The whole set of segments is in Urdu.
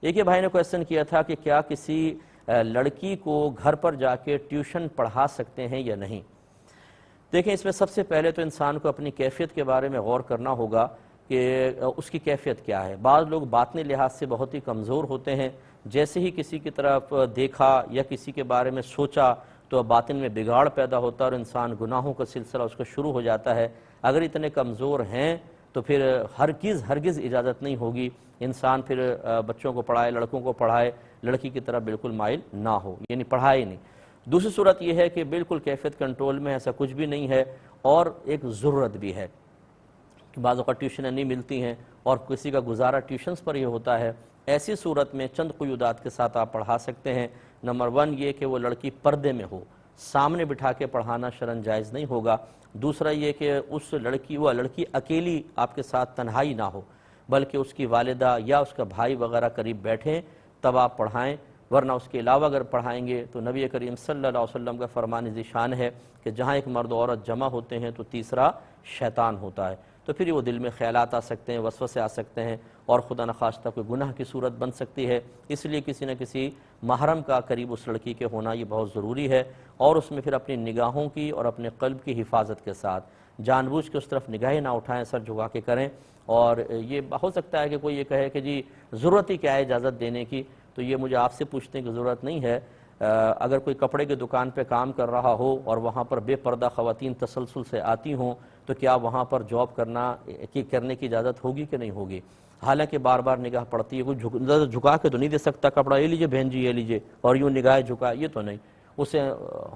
ایک یہ بھائی نے کویسچن کیا تھا کہ کیا کسی لڑکی کو گھر پر جا کے ٹیوشن پڑھا سکتے ہیں یا نہیں؟ دیکھیں، اس میں سب سے پہلے تو انسان کو اپنی کیفیت کے بارے میں غور کرنا ہوگا کہ اس کی کیفیت کیا ہے۔ بعض لوگ باطنی لحاظ سے بہت ہی کمزور ہوتے ہیں، جیسے ہی کسی کی طرف دیکھا یا کسی کے بارے میں سوچا تو باطن میں بگاڑ پیدا ہوتا ہے اور انسان گناہوں کا سلسلہ اس کا شروع ہو جاتا ہے۔ اگر اتنے کمزور ہیں تو پھر ہرگز اجازت نہیں ہوگی انسان پھر بچوں کو پڑھائے، لڑکوں کو پڑھائے، لڑکی کی طرف بالکل مائل نہ ہو، یعنی پڑھائے نہیں۔ دوسری صورت یہ ہے کہ بالکل کیفیت کنٹرول میں، ایسا کچھ بھی نہیں ہے، اور ایک ضرورت بھی ہے کہ بعض اوقات ٹیوشنیں نہیں ملتی ہیں اور کسی کا گزارا ٹیوشنز پر ہی ہوتا ہے۔ ایسی صورت میں چند قیودات کے ساتھ آپ پڑھا سکتے ہیں۔ نمبر 1 یہ کہ وہ لڑکی پردے میں ہو، سامنے بٹھا کے پڑھانا شرعاً جائز نہیں ہوگا۔ دوسرا یہ کہ وہ لڑکی اکیلی آپ کے ساتھ تنہائی نہ ہو، بلکہ اس کی والدہ یا اس کا بھائی وغیرہ قریب بیٹھیں تب آپ پڑھائیں، ورنہ اس کے علاوہ اگر پڑھائیں گے تو نبی کریم صلی اللہ علیہ وسلم کا فرمان ذیشان ہے کہ جہاں ایک مرد و عورت جمع ہوتے ہیں تو تیسرا شیطان ہوتا ہے، تو پھر وہ دل میں خیالات آ سکتے ہیں، وسوسے آ سکتے ہیں، اور خدا نخواستہ کوئی گناہ کی صورت بن سکتی ہے۔ اس لیے کسی نہ کسی محرم کا قریب اس لڑکی کے ہونا یہ بہت ضروری ہے، اور اس میں پھر اپنی نگاہوں کی اور اپنے قلب کی حفاظت کے ساتھ جان بوجھ کے اس طرف نگاہیں نہ اٹھائیں، سر جھکا کے کریں۔ اور یہ ہو سکتا ہے کہ کوئی یہ کہے کہ جی ضرورت ہی کیا ہے اجازت دینے کی، تو یہ مجھے آپ سے پوچھتے ہیں کہ ضرورت نہیں ہے۔ اگر کوئی کپڑے کی دکان پہ کام کر رہا ہو اور وہاں پر بے پردہ خواتین تسلسل سے آتی ہوں تو کیا وہاں پر جاب کرنے کی اجازت ہوگی کہ نہیں ہوگی؟ حالانکہ بار بار نگاہ پڑتی ہے، کوئی نظر جھکا کے تو نہیں دے سکتا کپڑا، یہ لیجئے بہن جی یہ لیجئے، اور یوں نگاہ جھکا، یہ تو نہیں۔ اسے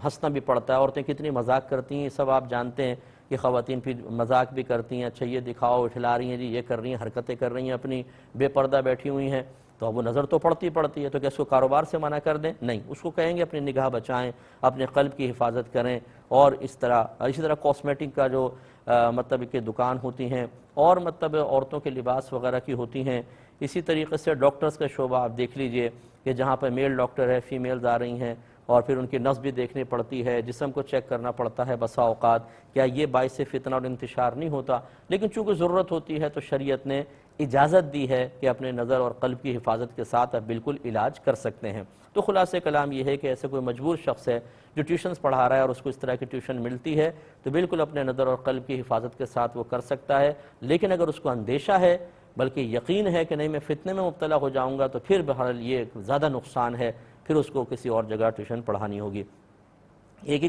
ہنسنا بھی پڑتا ہے، عورتیں کتنی مذاق کرتی ہیں، سب آپ جانتے ہیں کہ خواتین پھر مذاق بھی کرتی ہیں، اچھا یہ دکھاؤ، اٹھلا رہی ہیں جی، یہ کر رہی ہیں، حرکتیں کر رہی ہیں، اپنی بے پردہ بیٹھی ہوئی ہیں، تو اب وہ نظر تو پڑتی ہے، تو کیا اس کو کاروبار سے منع کر دیں؟ نہیں، اس کو کہیں گے اپنی نگاہ بچائیں، اپنے قلب کی حفاظت کریں۔ اور اسی طرح کاسمیٹک کا جو مطلب کہ دکان ہوتی ہیں، اور مطلب عورتوں کے لباس وغیرہ کی ہوتی ہیں، اسی طریقے سے ڈاکٹرز کا شعبہ آپ دیکھ لیجئے کہ جہاں پر میل ڈاکٹر ہے، فیمیلز آ رہی ہیں، اور پھر ان کی نبض بھی دیکھنی پڑتی ہے، جسم کو چیک کرنا پڑتا ہے بسا اوقات، کیا یہ باعث فتنہ اور انتشار نہیں ہوتا؟ لیکن چونکہ ضرورت ہوتی ہے تو شریعت نے اجازت دی ہے کہ اپنے نظر اور قلب کی حفاظت کے ساتھ آپ بالکل علاج کر سکتے ہیں۔ تو خلاصہ کلام یہ ہے کہ ایسے کوئی مجبور شخص ہے جو ٹیوشنز پڑھا رہا ہے اور اس کو اس طرح کی ٹیوشن ملتی ہے تو بالکل اپنے نظر اور قلب کی حفاظت کے ساتھ وہ کر سکتا ہے۔ لیکن اگر اس کو اندیشہ ہے، بلکہ یقین ہے کہ نہیں میں فتنے میں مبتلا ہو جاؤں گا، تو پھر بہرحال یہ زیادہ نقصان ہے، پھر اس کو کسی اور جگہ ٹیوشن پڑھانی ہوگی۔ ایک